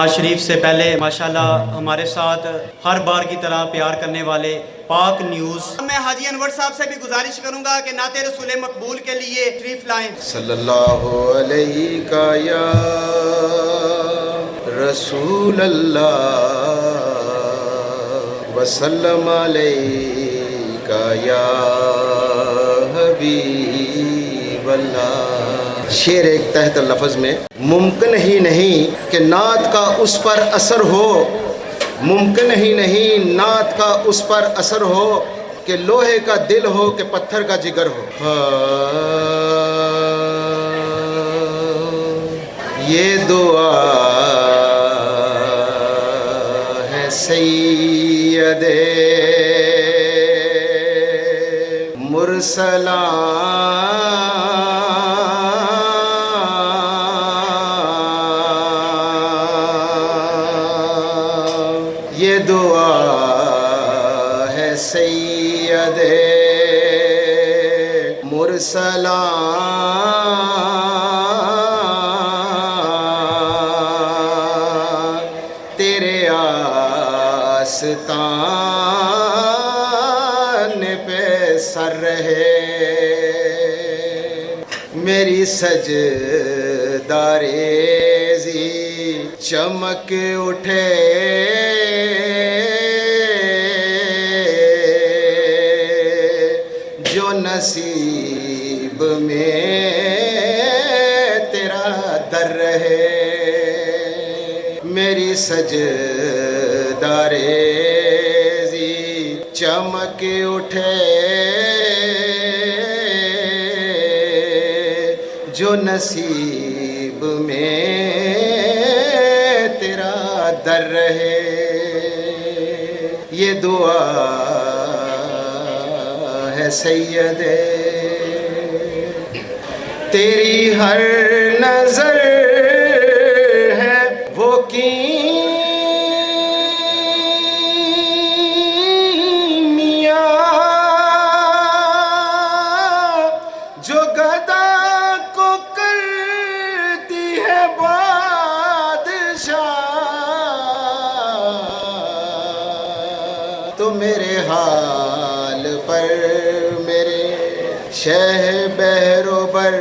آج شریف سے پہلے ماشاءاللہ ہمارے ساتھ ہر بار کی طرح پیار کرنے والے پاک نیوز، میں حاجی انور صاحب سے بھی گزارش کروں گا کہ نعت رسول مقبول کے لیے تشریف لائیں۔ صلی اللہ علیہ یا رسول اللہ وسلم علیہ یا حبیب اللہ۔ شعر ایک تحت لفظ میں، ممکن ہی نہیں کہ نعت کا اس پر اثر ہو، ممکن ہی نہیں نعت کا اس پر اثر ہو کہ لوہے کا دل ہو کہ پتھر کا جگر ہو۔ یہ دعا ہے سید مرسلان، یہ دعا ہے سید مرسلان، تیرے آستان پہ سر رہے، میری سجدہ ریزی چمک اٹھے، جو نصیب میں تیرا در رہے، میری سجدہ ریزی چمک اٹھے، جو نصیب میں تیرا در رہے۔ یہ دعا ہے سید، تیری ہر نظر ہے وہ جو گدا کو کرتی ہے بادشاہ، تو میرے حال پر میرے شہ بحر و بر